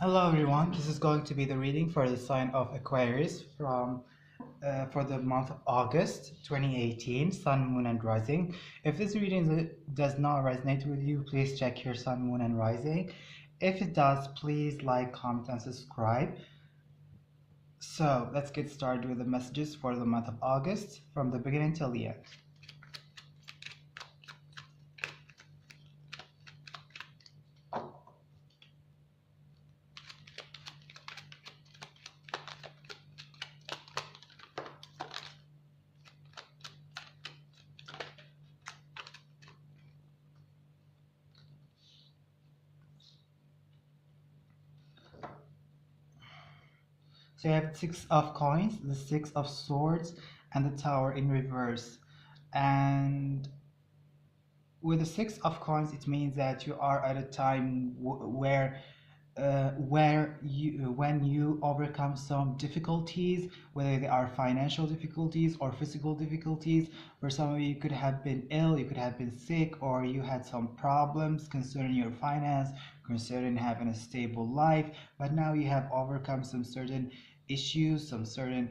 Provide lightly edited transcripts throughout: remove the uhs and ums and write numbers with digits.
Hello everyone, this is going to be the reading for the sign of Aquarius for the month of August 2018, Sun, Moon and Rising. If this reading does not resonate with you, please check your Sun, Moon and Rising. If it does, please like, comment and subscribe. So let's get started with the messages for the month of August from the beginning till the end. So you have Six of Coins, the Six of Swords, and the Tower in reverse. And with the Six of Coins, it means that you are at a time where you when you overcome some difficulties, whether they are financial difficulties or physical difficulties. For some of you, you could have been ill, you could have been sick, or you had some problems concerning your finance, concerning having a stable life, but now you have overcome some certain issues, some certain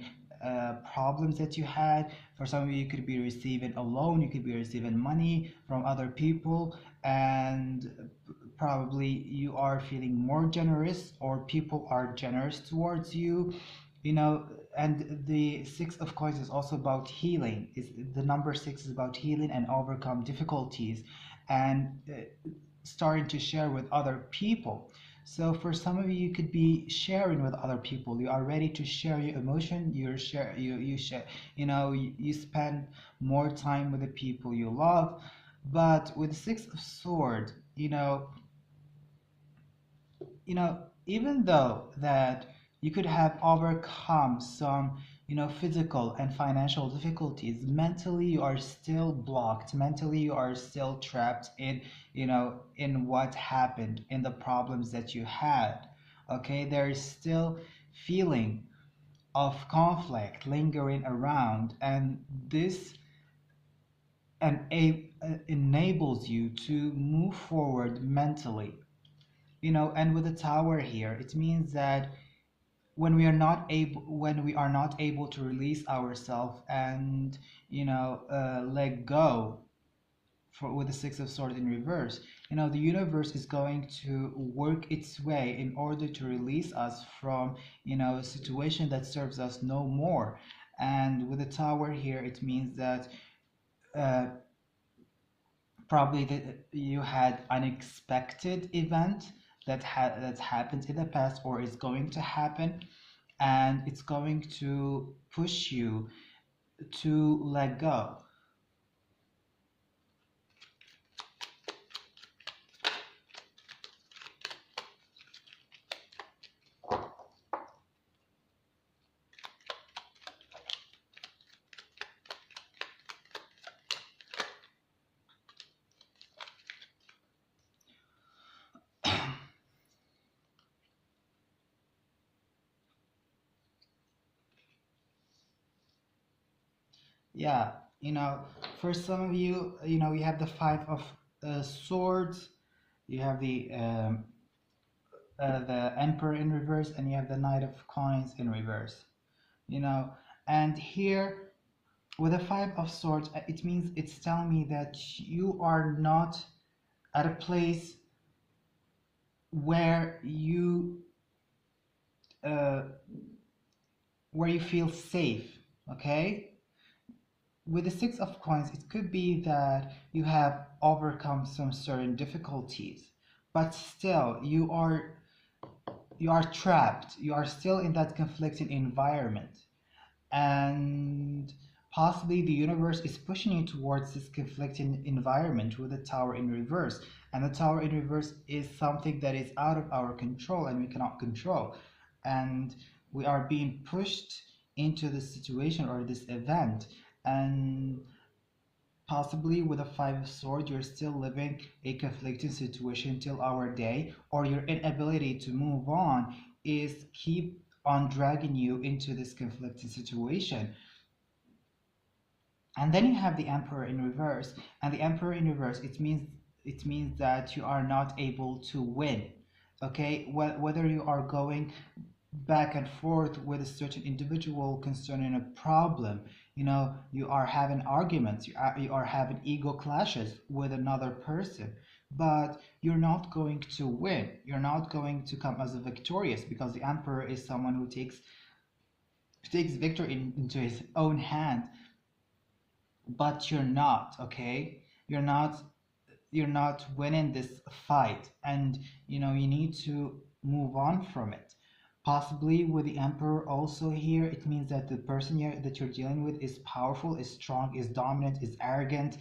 problems that you had. For some of you, you could be receiving a loan, you could be receiving money from other people, and probably you are feeling more generous or people are generous towards you, you know. And the Six of Coins is also about healing. Is the number six is about healing and overcome difficulties, and starting to share with other people. So for some of you, you could be sharing with other people. You are ready to share your emotion. You share, you spend more time with the people you love. But with the Six of Sword, even though that you could have overcome some, physical and financial difficulties, mentally you are still blocked. Mentally you are still trapped in, in what happened, in the problems that you had. Okay, there is still feeling of conflict lingering around, and this enables you to move forward mentally. And with the Tower here, it means that when we are not able to release ourselves and let go, with the Six of Swords in reverse, the universe is going to work its way in order to release us from, a situation that serves us no more. And with the Tower here, it means that uh, probably that you had unexpected event that's happened in the past or is going to happen, and it's going to push you to let go. Yeah, for some of you, you have the Five of Swords, you have the Emperor in reverse, and you have the Knight of Coins in reverse. You know, and here with the Five of Swords, it means it's telling me that you are not at a place where uh, you feel safe. Okay, with the Six of Coins, it could be that you have overcome some certain difficulties, but still you are trapped. You are still in that conflicting environment, and possibly the universe is pushing you towards this conflicting environment with the Tower in reverse. And the Tower in reverse is something that is out of our control and we cannot control, and we are being pushed into this situation or this event. And possibly with a Five of Swords, you're still living a conflicting situation till our day, or your inability to move on is keep on dragging you into this conflicting situation. And then you have the Emperor in reverse, and the Emperor in reverse, it means that you are not able to win. Okay, whether you are going back and forth with a certain individual concerning a problem, you are having arguments, you are having ego clashes with another person, but you're not going to win, you're not going to come as a victorious, because the emperor is someone who takes victory into his own hand. But you're not, okay, you're not winning this fight, and you need to move on from it. Possibly with the emperor also here, it means that the person here that you're dealing with is powerful, is strong, is dominant, is arrogant.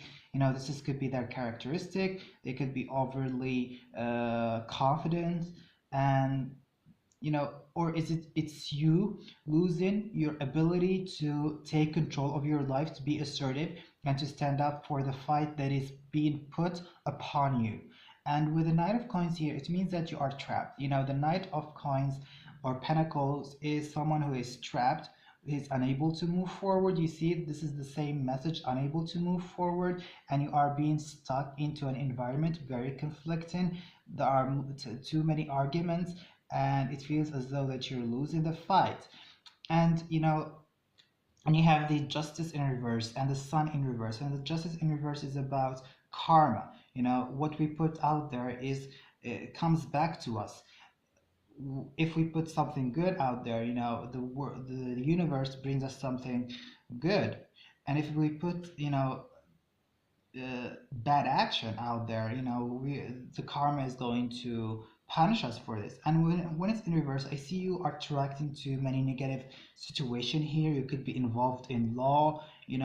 Could be their characteristic. They could be overly confident, and or is it's you losing your ability to take control of your life, to be assertive, and to stand up for the fight that is being put upon you. And with the Knight of Coins here, it means that you are trapped. The Knight of Coins or Pentacles is someone who is trapped, is unable to move forward. You see, this is the same message, unable to move forward, and you are being stuck into an environment very conflicting. There are too many arguments, and it feels as though that you're losing the fight. And you have the Justice in reverse and the Sun in reverse, and the Justice in reverse is about karma. What we put out there is, it comes back to us. If we put something good out there, the universe brings us something good. And if we put bad action out there, the karma is going to punish us for this. And when it's in reverse, I see you are attracting to many negative situation here. You could be involved in law, you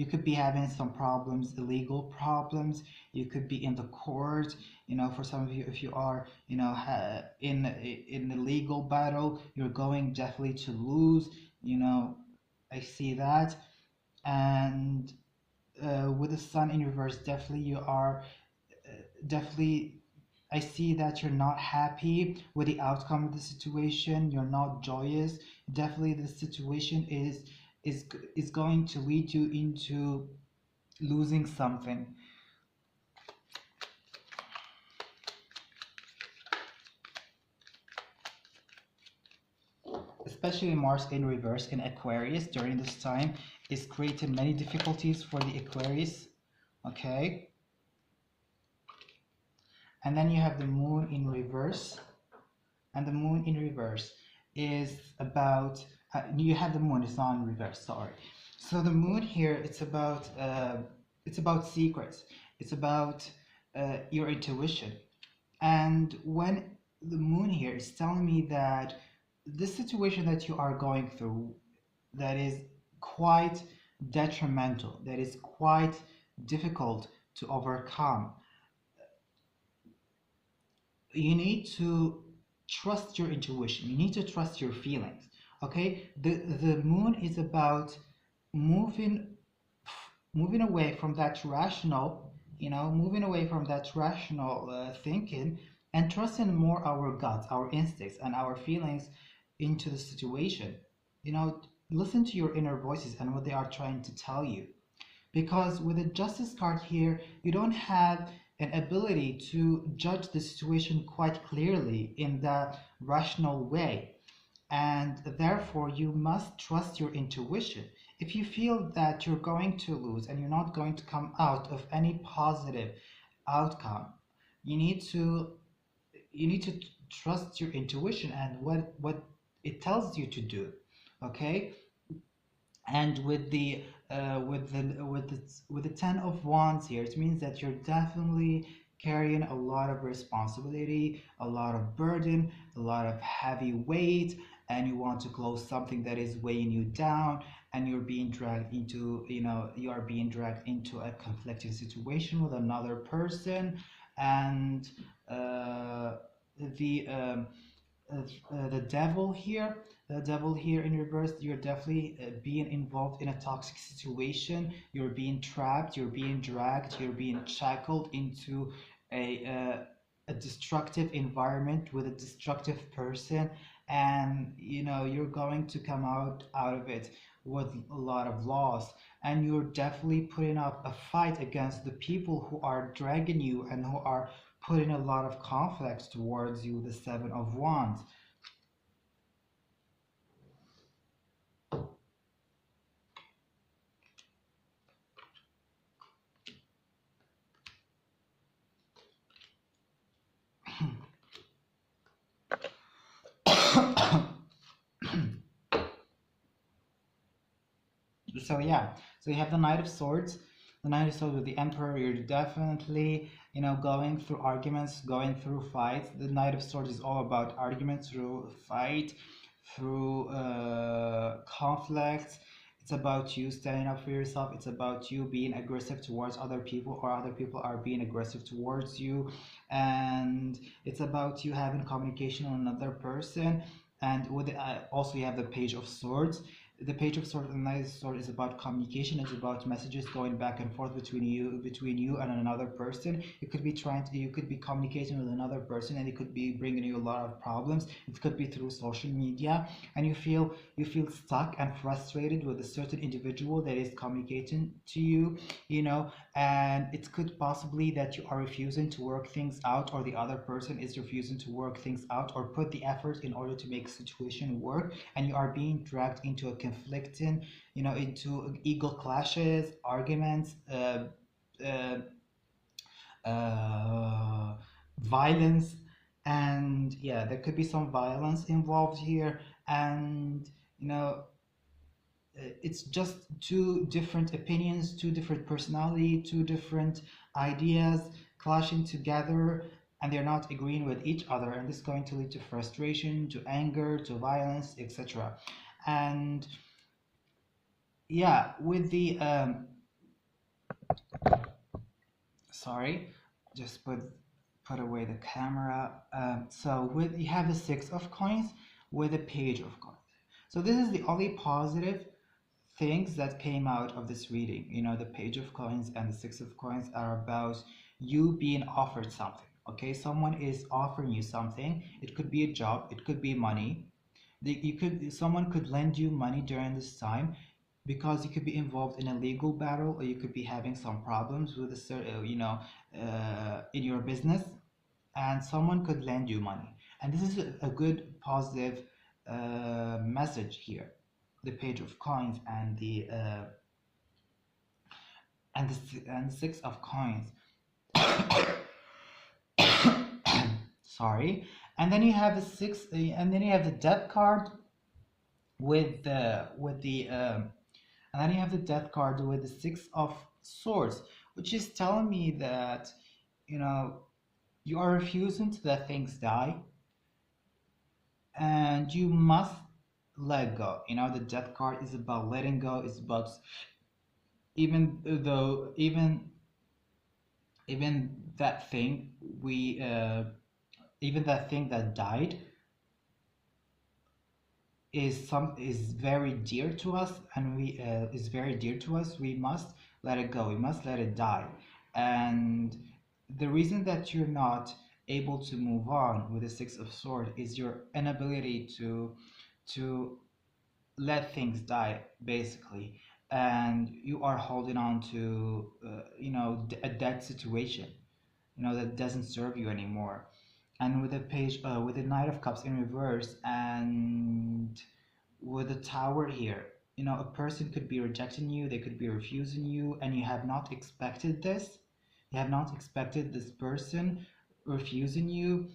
could be having some problems, illegal problems. You could be in the court. For some of you, if you are in a legal battle, you're going definitely to lose. I see that. And with the Sun in reverse, definitely you are definitely, I see that you're not happy with the outcome of the situation. You're not joyous. Definitely the situation is going to lead you into losing something. Especially Mars in reverse in Aquarius during this time is creating many difficulties for the Aquarius. Okay. And then you have the Moon in reverse, and the Moon in reverse is about, you have the Moon, it's not in reverse, sorry. So the Moon here, it's about secrets, it's about your intuition. And when the Moon here is telling me that this situation that you are going through, that is quite detrimental, that is quite difficult to overcome, you need to trust your intuition, you need to trust your feelings. Okay, the Moon is about moving moving away from that rational, moving away from that rational thinking, and trusting more our guts, our instincts, and our feelings into the situation. Listen to your inner voices and what they are trying to tell you. Because with the Justice card here, you don't have an ability to judge the situation quite clearly in that rational way. And therefore, you must trust your intuition. If you feel that you're going to lose and you're not going to come out of any positive outcome, you need to trust your intuition and what it tells you to do. Okay. And with the Ten of Wands here, it means that you're definitely carrying a lot of responsibility, a lot of burden, a lot of heavy weight, and you want to close something that is weighing you down, and you're being dragged into, you are being dragged into a conflicting situation with another person. And the the devil here, in reverse, you're definitely being involved in a toxic situation. You're being trapped, you're being dragged, you're being shackled into a destructive environment with a destructive person. And you're going to come out of it with a lot of loss, and you're definitely putting up a fight against the people who are dragging you and who are putting a lot of conflicts towards you, the Seven of Wands. So yeah, so you have the Knight of Swords. The Knight of Swords with the Emperor, you're definitely, going through arguments, going through fights. The Knight of Swords is all about arguments, through fight, through conflicts. It's about you standing up for yourself. It's about you being aggressive towards other people, or other people are being aggressive towards you. And it's about you having communication with another person. And with also, you have the Page of Swords. The Page of Swords and the Knight of Swords is about communication. It's about messages going back and forth between you and another person. You could be communicating with another person, and it could be bringing you a lot of problems. It could be through social media, and you feel stuck and frustrated with a certain individual that is communicating to you, and it could possibly that you are refusing to work things out, or the other person is refusing to work things out or put the effort in order to make a situation work, and you are being dragged into a conflicting, into ego clashes, arguments, uh, violence. And yeah, there could be some violence involved here. And it's just two different opinions, two different personality, two different ideas clashing together, and they're not agreeing with each other, and this is going to lead to frustration, to anger, to violence, etc. And yeah, with the sorry, just put away the camera. So with you have the Six of Coins with the Page of Coins. So this is the only positive things that came out of this reading. The Page of Coins and the Six of Coins are about you being offered something. Okay, someone is offering you something. It could be a job, it could be money. Someone could lend you money during this time, because you could be involved in a legal battle, or you could be having some problems with a certain, in your business, and someone could lend you money. And this is a good positive message here. The Page of Coins and the Six of Coins. Sorry. And then you have and then you have the Death card and then you have the Death card with the Six of Swords, which is telling me that you are refusing to let things die, and you must let go. The Death card is about letting go. It's about, even though even that thing we even that thing that died is very dear to us, and we must let it go, we must let it die. And the reason that you're not able to move on with the Six of Swords is your inability to let things die, basically. And you are holding on to a dead situation, that doesn't serve you anymore. And with the Knight of Cups in reverse, and with the Tower here, a person could be rejecting you, they could be refusing you, and you have not expected this. You have not expected this person refusing you.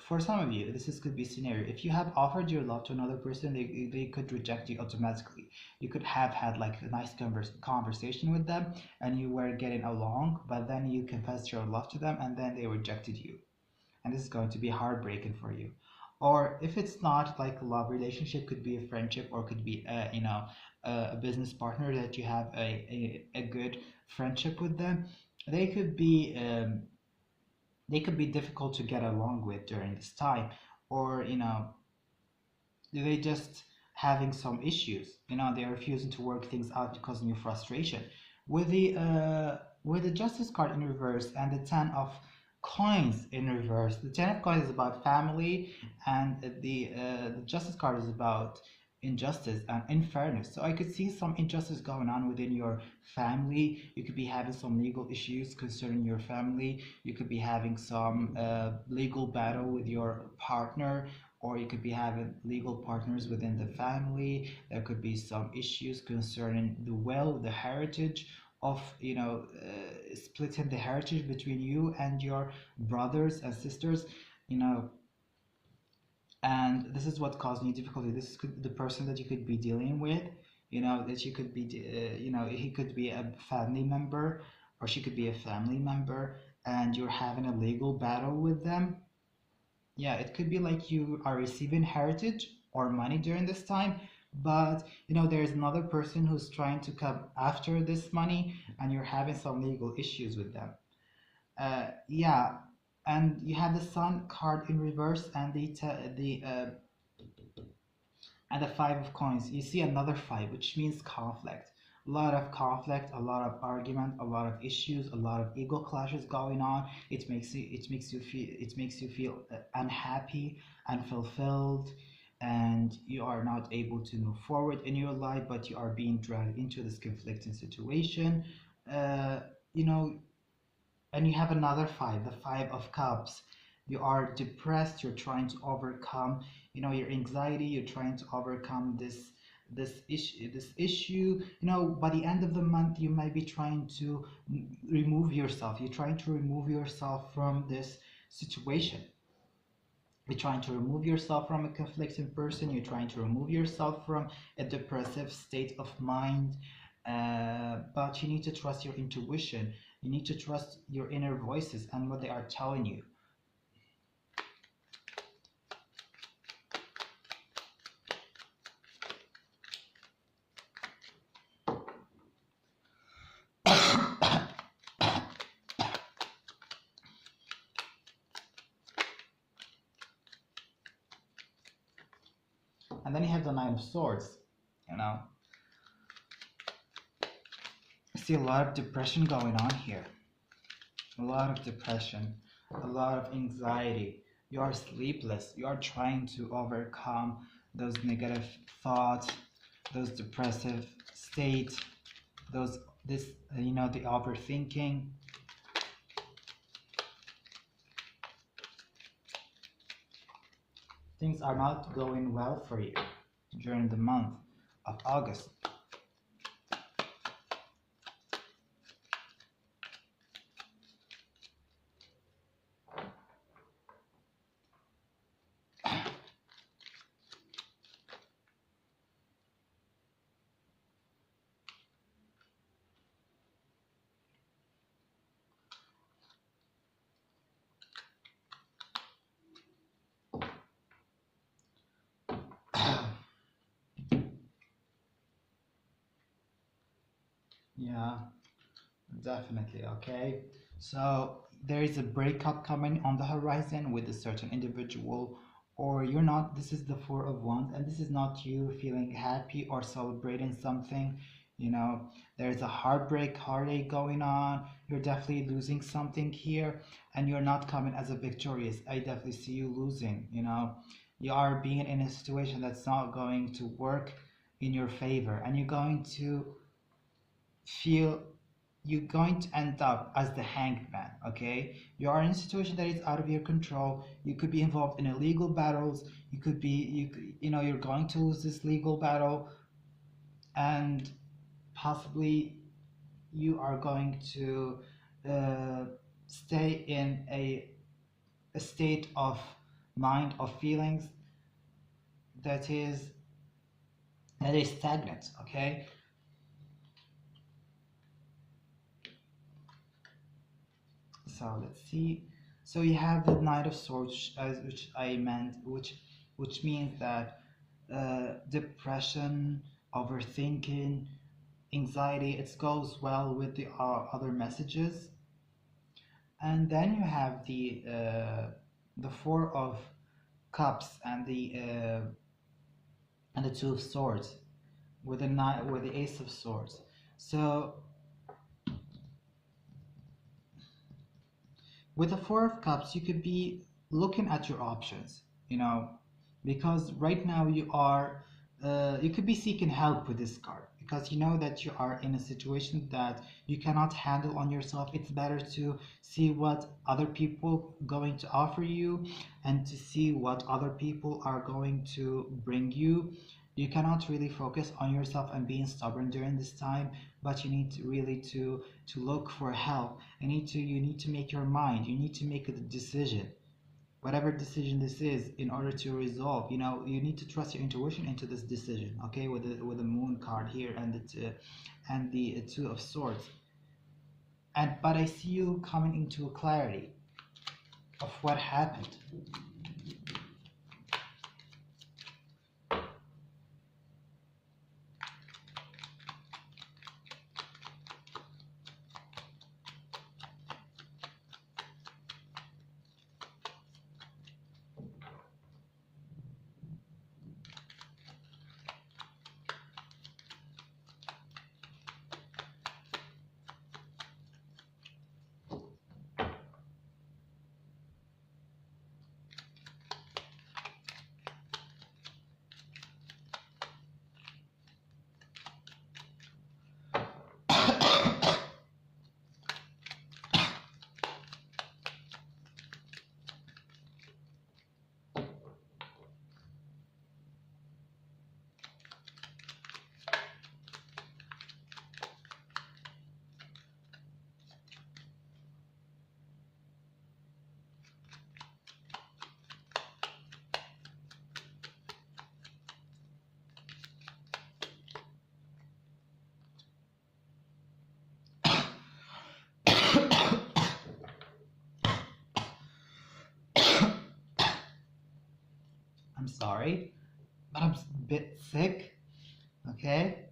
For some of you, could be a scenario. If you have offered your love to another person, they could reject you automatically. You could have had like a nice conversation with them, and you were getting along, but then you confessed your love to them, and then they rejected you, and this is going to be heartbreaking for you. Or if it's not like a love relationship, could be a friendship, or could be a business partner that you have a good friendship with them. They could be difficult to get along with during this time, or they just having some issues. They're refusing to work things out because of your frustration. With the Justice card in reverse and the Ten of Coins in reverse, the Ten of Coins is about family, and the Justice card is about injustice and unfairness. So I could see some injustice going on within your family. You could be having some legal issues concerning your family. You could be having some legal battle with your partner, or you could be having legal partners within the family. There could be some issues concerning the will, the heritage of, splitting the heritage between you and your brothers and sisters, you know. And this is what caused you difficulty. This could the person that you could be dealing with, that you could be, he could be a family member, or she could be a family member, and you're having a legal battle with them. Yeah, it could be like you are receiving heritage or money during this time, but there's another person who's trying to come after this money, and you're having some legal issues with them. Yeah, and you have the Sun card in reverse, and the Five of Coins. You see another five, which means conflict. A lot of conflict, a lot of argument, a lot of issues, a lot of ego clashes going on. It makes you feel unhappy, unfulfilled, and you are not able to move forward in your life, but you are being dragged into this conflicting situation. Uh, you know, and you have another five, the Five of Cups. You are depressed, you're trying to overcome, your anxiety, you're trying to overcome this issue. By the end of the month, you might be trying to remove yourself. You're trying to remove yourself from this situation. You're trying to remove yourself from a conflicted person. You're trying to remove yourself from a depressive state of mind. But you need to trust your intuition. You need to trust your inner voices and what they are telling you. And then you have the Nine of Swords. I see a lot of depression going on here. A lot of depression, a lot of anxiety. You are sleepless. You are trying to overcome those negative thoughts, those depressive states, the overthinking. Things are not going well for you during the month of August. Yeah, definitely. Okay. So there is a breakup coming on the horizon with a certain individual, or you're not. This is the Four of Wands, and this is not you feeling happy or celebrating something. There's a heartbreak, heartache going on. You're definitely losing something here, and you're not coming as a victorious. I definitely see you losing. You are being in a situation that's not going to work in your favor, and feel you're going to end up as the hanged man. Okay, you are in a situation that is out of your control. You could be involved in illegal battles. You could be you're going to lose this legal battle, and possibly you are going to uh, stay in a state of mind, of feelings that is stagnant. Okay. So let's see. So you have the Knight of Swords, which I meant, which means that depression, overthinking, anxiety. It goes well with the other messages. And then you have the Four of Cups and the Two of Swords with the Ace of Swords. So with the Four of Cups, you could be looking at your options, because right now you are you could be seeking help with this card because you know that you are in a situation that you cannot handle on yourself. It's better to see what other people going to offer you and to see what other people are going to bring you. You cannot really focus on yourself and being stubborn during this time, but you need to really to look for help. You need to make your mind. You need to make a decision, whatever decision this is, in order to resolve. You need to trust your intuition into this decision, okay, with the moon card here and the two of swords. But I see you coming into a clarity of what happened. I'm sorry, but I'm a bit sick. Okay.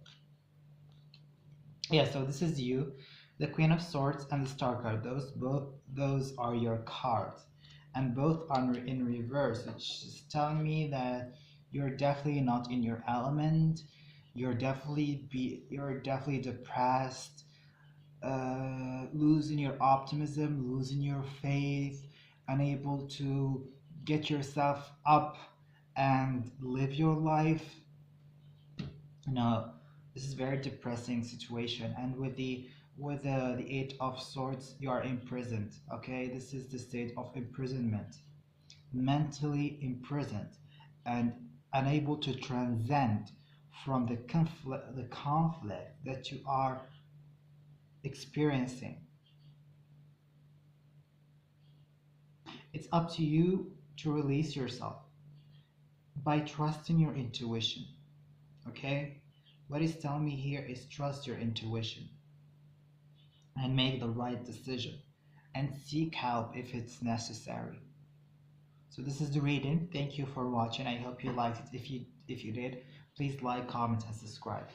Yeah, so this is you, the Queen of Swords and the Star card. Those are your cards, and both are in reverse, which is telling me that you're definitely not in your element. You're definitely depressed, losing your optimism, losing your faith, unable to get yourself up and live your life. No, this is very depressing situation. And with the Eight of Swords, you are imprisoned. Okay, this is the state of imprisonment, mentally imprisoned, and unable to transcend from the conflict that you are experiencing. It's up to you to release yourself by trusting your intuition. Okay, what is telling me here is trust your intuition and make the right decision and seek help if it's necessary. So this is the reading. Thank you for watching. I hope you liked it. If you did, please like, comment, and subscribe.